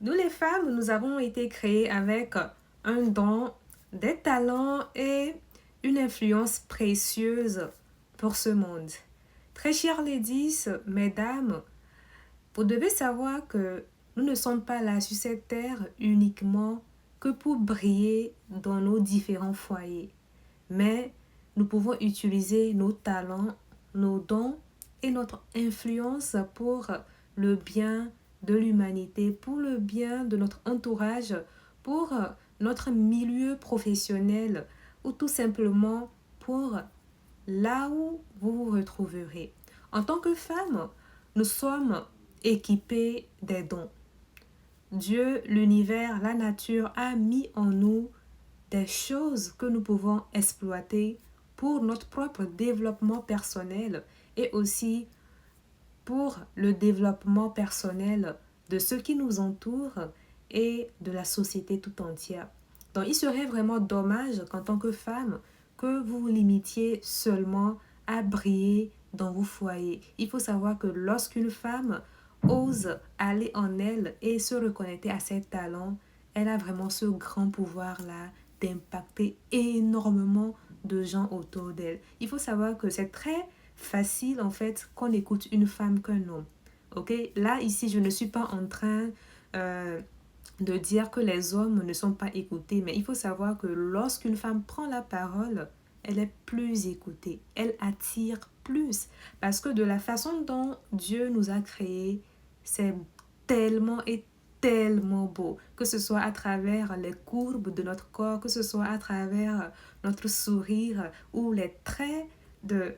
Nous les femmes, nous avons été créées avec un don, des talents et une influence précieuse pour ce monde. Très chères ladies, mesdames, vous devez savoir que nous ne sommes pas là sur cette terre uniquement que pour briller dans nos différents foyers, mais nous pouvons utiliser nos talents, nos dons et notre influence pour le bien de l'humanité, pour le bien de notre entourage, pour notre milieu professionnel ou tout simplement pour là où vous vous retrouverez. En tant que femme, nous sommes équipés des dons. Dieu, l'univers, la nature a mis en nous des choses que nous pouvons exploiter pour notre propre développement personnel et aussi pour le développement personnel de ceux qui nous entourent et de la société tout entière. Donc, il serait vraiment dommage qu'en tant que femme, que vous vous limitiez seulement à briller dans vos foyers. Il faut savoir que lorsqu'une femme ose aller en elle et se reconnecter à ses talents, elle a vraiment ce grand pouvoir-là d'impacter énormément de gens autour d'elle. Il faut savoir que c'est très facile en fait qu'on écoute une femme qu'un homme. Ok, là ici je ne suis pas en train de dire que les hommes ne sont pas écoutés, mais il faut savoir que lorsqu'une femme prend la parole, elle est plus écoutée, elle attire plus, parce que de la façon dont Dieu nous a créés, c'est tellement et tellement beau, que ce soit à travers les courbes de notre corps, que ce soit à travers notre sourire ou les traits de,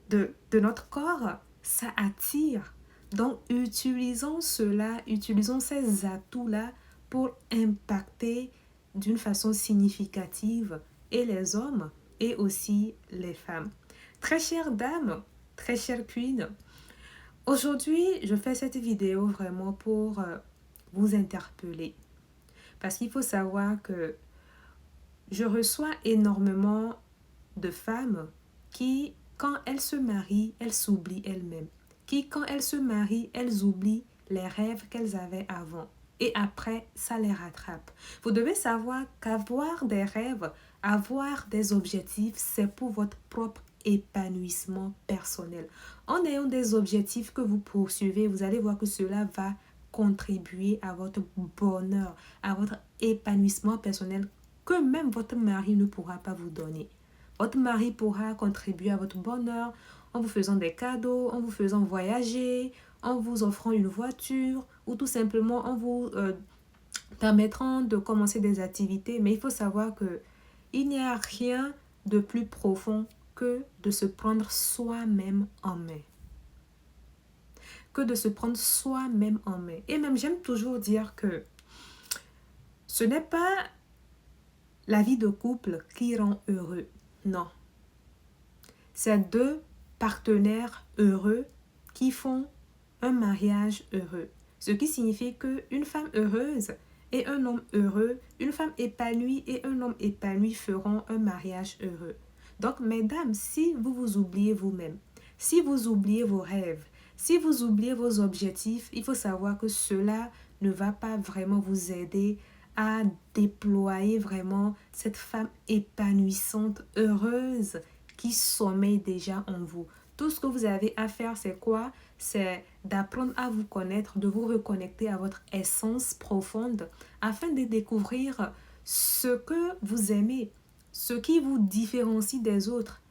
de notre corps, ça attire. Donc, utilisons cela, utilisons ces atouts-là pour impacter d'une façon significative et les hommes et aussi les femmes. Très chère dame, très chère queen, aujourd'hui, je fais cette vidéo vraiment pour vous interpeller. Parce qu'il faut savoir que je reçois énormément de femmes qui, quand elles se marient, elles s'oublient elles-mêmes. Qui, quand elles se marient, elles oublient les rêves qu'elles avaient avant. Et après, ça les rattrape. Vous devez savoir qu'avoir des rêves, avoir des objectifs, c'est pour votre propre épanouissement personnel. En ayant des objectifs que vous poursuivez, vous allez voir que cela va contribuer à votre bonheur, à votre épanouissement personnel que même votre mari ne pourra pas vous donner. Votre mari pourra contribuer à votre bonheur en vous faisant des cadeaux, en vous faisant voyager, en vous offrant une voiture ou tout simplement en vous permettant de commencer des activités. Mais il faut savoir que il n'y a rien de plus profond que de se prendre soi-même en main. Que de se prendre soi-même en main. Et même j'aime toujours dire que ce n'est pas la vie de couple qui rend heureux. Non. C'est deux partenaires heureux qui font un mariage heureux. Ce qui signifie qu'une femme heureuse et un homme heureux, une femme épanouie et un homme épanoui feront un mariage heureux. Donc, mesdames, si vous vous oubliez vous-même, si vous oubliez vos rêves, si vous oubliez vos objectifs, il faut savoir que cela ne va pas vraiment vous aider à déployer vraiment cette femme épanouissante, heureuse, qui sommeille déjà en vous. Tout ce que vous avez à faire, c'est quoi? C'est d'apprendre à vous connaître, de vous reconnecter à votre essence profonde afin de découvrir ce que vous aimez, ce qui vous différencie des autres.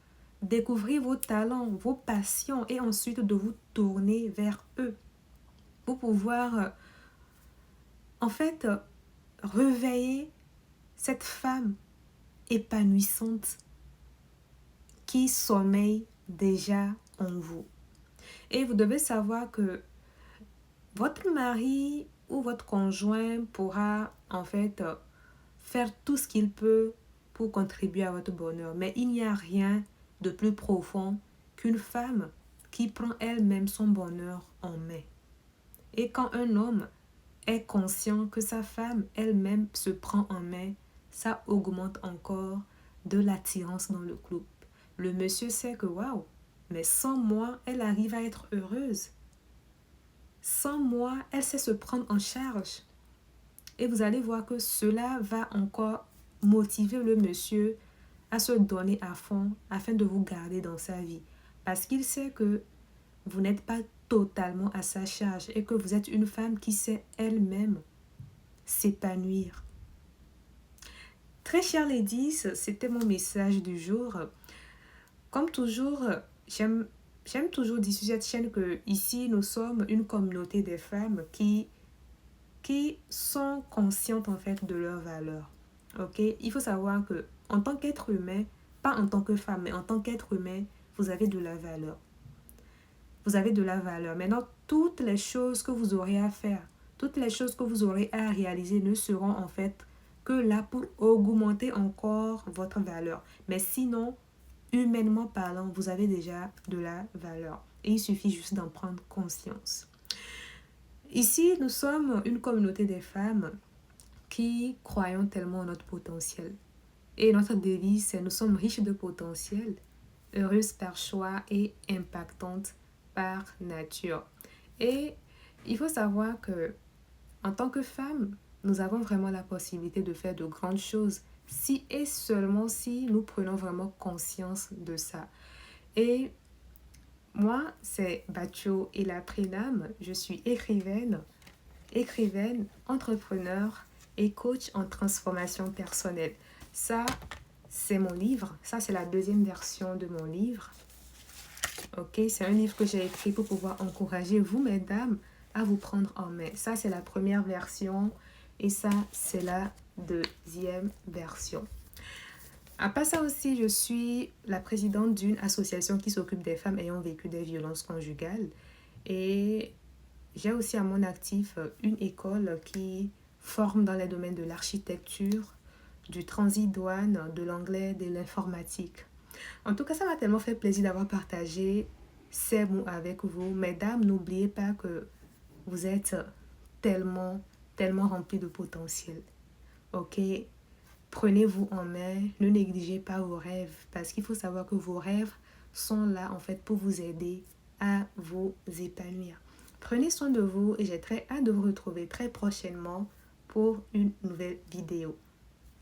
Découvrir vos talents, vos passions et ensuite de vous tourner vers eux pour pouvoir en fait réveiller cette femme épanouissante qui sommeille déjà en vous. Et vous devez savoir que votre mari ou votre conjoint pourra en fait faire tout ce qu'il peut pour contribuer à votre bonheur. Mais il n'y a rien de plus profond qu'une femme qui prend elle-même son bonheur en main. Et quand un homme est conscient que sa femme elle-même se prend en main, ça augmente encore de l'attirance dans le couple. Le monsieur sait que waouh, mais sans moi, elle arrive à être heureuse. Sans moi, elle sait se prendre en charge. Et vous allez voir que cela va encore motiver le monsieur à se donner à fond afin de vous garder dans sa vie. Parce qu'il sait que vous n'êtes pas totalement à sa charge et que vous êtes une femme qui sait elle-même s'épanouir. Très chères ladies, c'était mon message du jour. Comme toujours, j'aime toujours dire sur cette chaîne que ici nous sommes une communauté de femmes qui sont conscientes en fait de leurs valeurs. Ok, il faut savoir que en tant qu'être humain, pas en tant que femme, mais en tant qu'être humain, vous avez de la valeur. Vous avez de la valeur. Maintenant, toutes les choses que vous aurez à faire, toutes les choses que vous aurez à réaliser ne seront en fait que là pour augmenter encore votre valeur. Mais sinon, humainement parlant, vous avez déjà de la valeur. Et il suffit juste d'en prendre conscience. Ici, nous sommes une communauté de femmes qui croyons tellement en notre potentiel. Et notre devise, c'est nous sommes riches de potentiel, heureuses par choix et impactantes par nature. Et il faut savoir que en tant que femme, nous avons vraiment la possibilité de faire de grandes choses si et seulement si nous prenons vraiment conscience de ça. Et moi, c'est Batcho et la Prénam. Je suis écrivaine, entrepreneur et coach en transformation personnelle. Ça, c'est mon livre. Ça, c'est la deuxième version de mon livre. Ok, c'est un livre que j'ai écrit pour pouvoir encourager vous, mesdames, à vous prendre en main. Ça, c'est la première version et ça, c'est la deuxième version. À part ça aussi, je suis la présidente d'une association qui s'occupe des femmes ayant vécu des violences conjugales. Et j'ai aussi à mon actif une école qui forme dans les domaines de l'architecture, du transit douane, de l'anglais, de l'informatique. En tout cas, ça m'a tellement fait plaisir d'avoir partagé ces mots avec vous. Mesdames, n'oubliez pas que vous êtes tellement remplies de potentiel. Ok? Prenez-vous en main, ne négligez pas vos rêves parce qu'il faut savoir que vos rêves sont là en fait pour vous aider à vous épanouir. Prenez soin de vous et j'ai très hâte de vous retrouver très prochainement pour une nouvelle vidéo.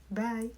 Bye!